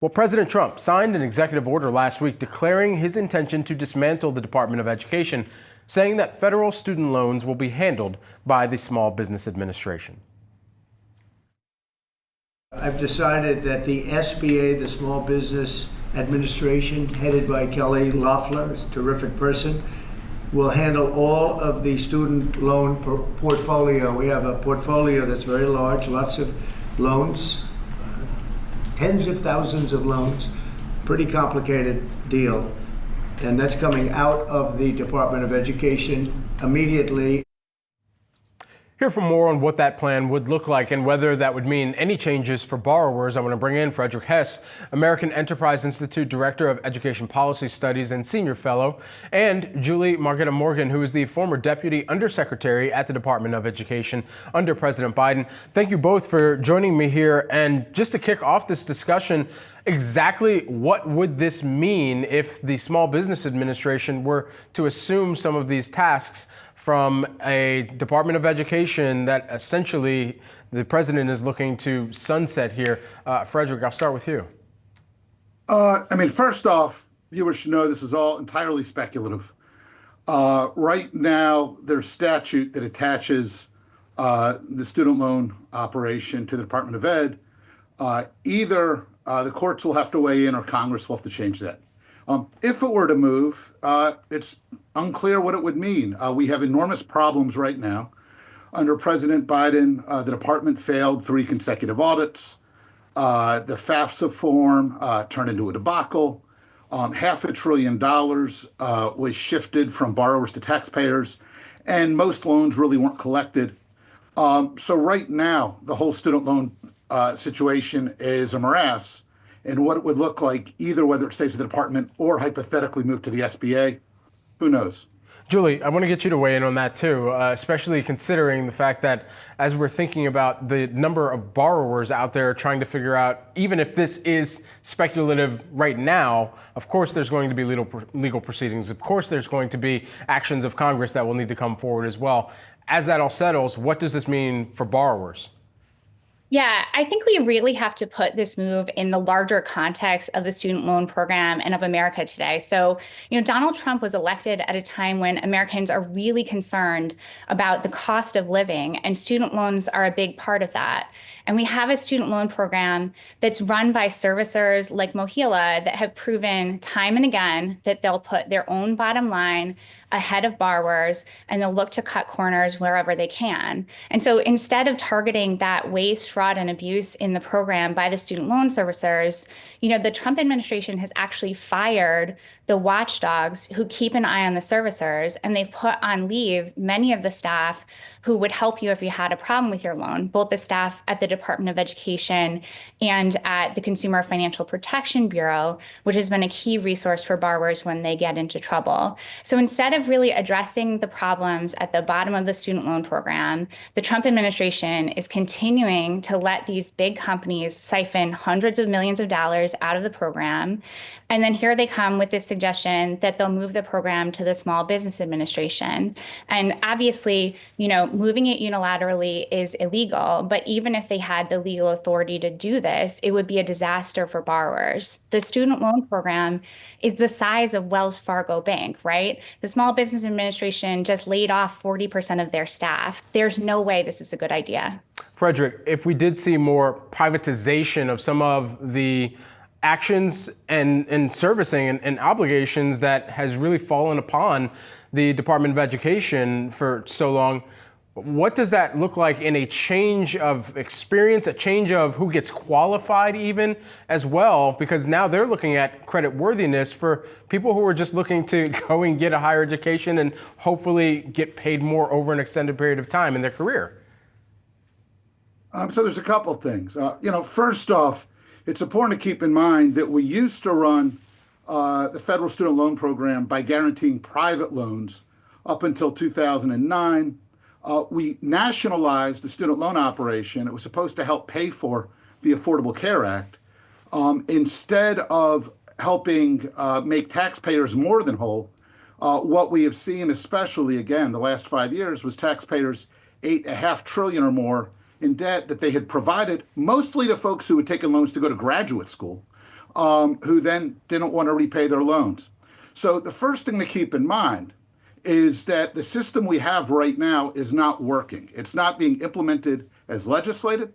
Well, President Trump signed an executive order last week declaring his intention to dismantle the Department of Education, saying that federal student loans will be handled by the Small Business Administration. I've decided that the SBA, the Small Business Administration, headed by Kelly Loeffler, is a terrific person, will handle all of the student loan portfolio. We have a portfolio that's very large, lots of loans, tens of thousands of loans, pretty complicated deal. And that's coming out of the Department of Education immediately. Here for more on what that plan would look like and whether that would mean any changes for borrowers, I want to bring in Frederick Hess, American Enterprise Institute Director of Education Policy Studies and Senior Fellow, and Julie Margetta Morgan, who is the former Deputy Undersecretary at the Department of Education under President Biden. Thank you both for joining me here. And just to kick off this discussion, exactly what would this mean if the Small Business Administration were to assume some of these tasks from a Department of Education that essentially the president is looking to sunset here? Frederick, I'll start with you. First off, viewers should know this is all entirely speculative. Right now, there's statute that attaches the student loan operation to the Department of Ed. Either the courts will have to weigh in or Congress will have to change that. If it were to move, it's unclear what it would mean. We have enormous problems right now. Under President Biden, the department failed 3 consecutive audits. The FAFSA form turned into a debacle. $500 billion was shifted from borrowers to taxpayers, and most loans really weren't collected. So right now, the whole student loan situation is a morass. And what it would look like, either whether it stays at the department or hypothetically move to the SBA, who knows? Julie, I want to get you to weigh in on that too, especially considering the fact that as we're thinking about the number of borrowers out there trying to figure out, even if this is speculative right now, of course there's going to be legal proceedings. Of course there's going to be actions of Congress that will need to come forward as well. As that all settles, what does this mean for borrowers? Yeah, I think we really have to put this move in the larger context of the student loan program and of America today. So, Donald Trump was elected at a time when Americans are really concerned about the cost of living, and student loans are a big part of that. And we have a student loan program that's run by servicers like Mohila that have proven time and again that they'll put their own bottom line ahead of borrowers, and they'll look to cut corners wherever they can. And so instead of targeting that waste, fraud, and abuse in the program by the student loan servicers, the Trump administration has actually fired the watchdogs who keep an eye on the servicers, and they've put on leave many of the staff who would help you if you had a problem with your loan, both the staff at the Department of Education and at the Consumer Financial Protection Bureau, which has been a key resource for borrowers when they get into trouble. So instead of really addressing the problems at the bottom of the student loan program, the Trump administration is continuing to let these big companies siphon hundreds of millions of dollars out of the program. And then here they come with this suggestion that they'll move the program to the Small Business Administration. And obviously, moving it unilaterally is illegal, but even if they had the legal authority to do this, it would be a disaster for borrowers. The student loan program is the size of Wells Fargo Bank, right? The Small Business Administration just laid off 40% of their staff. There's no way this is a good idea. Frederick, if we did see more privatization of some of the actions and servicing and obligations that has really fallen upon the Department of Education for so long, what does that look like in a change of experience, a change of who gets qualified even as well? Because now they're looking at credit worthiness for people who are just looking to go and get a higher education and hopefully get paid more over an extended period of time in their career. So there's a couple of things. First off, it's important to keep in mind that we used to run the federal student loan program by guaranteeing private loans up until 2009. We nationalized the student loan operation. It was supposed to help pay for the Affordable Care Act. Instead of helping make taxpayers more than whole, what we have seen, especially again the last 5 years, was taxpayers $8.5 trillion or more in debt that they had provided mostly to folks who had taken loans to go to graduate school. who then didn't want to repay their loans. So the first thing to keep in mind is that the system we have right now is not working. It's not being implemented as legislated.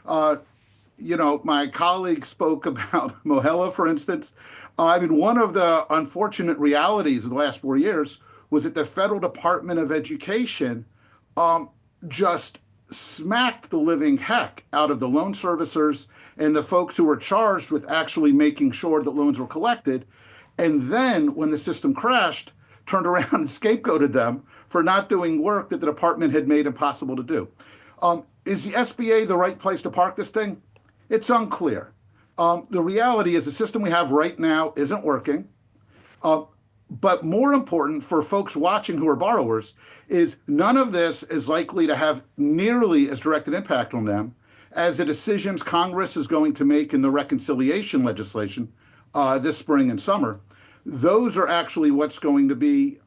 My colleague spoke about Mohela, for instance. One of the unfortunate realities of the last 4 years was that the Federal Department of Education just smacked the living heck out of the loan servicers and the folks who were charged with actually making sure that loans were collected. And then when the system crashed, turned around and scapegoated them for not doing work that the department had made impossible to do. Is the SBA the right place to park this thing? It's unclear. The reality is the system we have right now isn't working. But more important for folks watching who are borrowers is none of this is likely to have nearly as direct an impact on them as the decisions Congress is going to make in the reconciliation legislation this spring and summer. Those are actually what's going to be,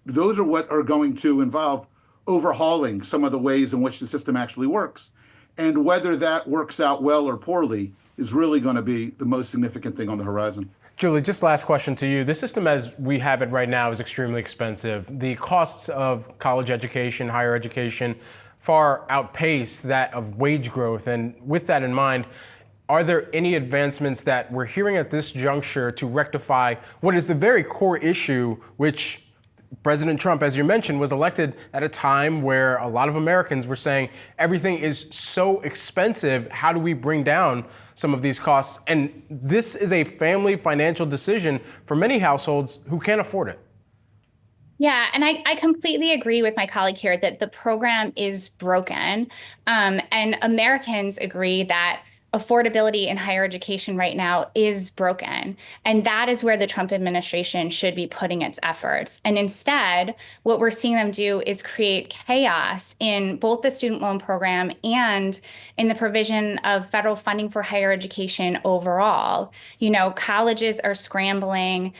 those are what are going to involve overhauling some of the ways in which the system actually works. And whether that works out well or poorly is really going to be the most significant thing on the horizon. Julie, just last question to you. The system as we have it right now is extremely expensive. The costs of college education, higher education, far outpace that of wage growth. And with that in mind, are there any advancements that we're hearing at this juncture to rectify what is the very core issue, which President Trump, as you mentioned, was elected at a time where a lot of Americans were saying everything is so expensive. How do we bring down some of these costs? And this is a family financial decision for many households who can't afford it. Yeah, and I completely agree with my colleague here that the program is broken. And Americans agree that affordability in higher education right now is broken. And that is where the Trump administration should be putting its efforts. And instead, what we're seeing them do is create chaos in both the student loan program and in the provision of federal funding for higher education overall. Colleges are scrambling,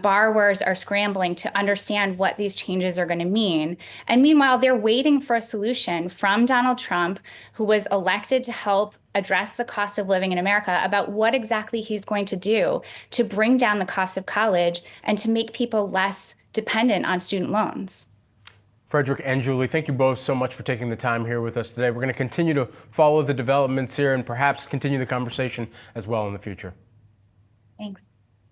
borrowers are scrambling to understand what these changes are going to mean. And meanwhile, they're waiting for a solution from Donald Trump, who was elected to help address the cost of living in America, about what exactly he's going to do to bring down the cost of college and to make people less dependent on student loans. Frederick and Julie, thank you both so much for taking the time here with us today. We're going to continue to follow the developments here and perhaps continue the conversation as well in the future. Thanks.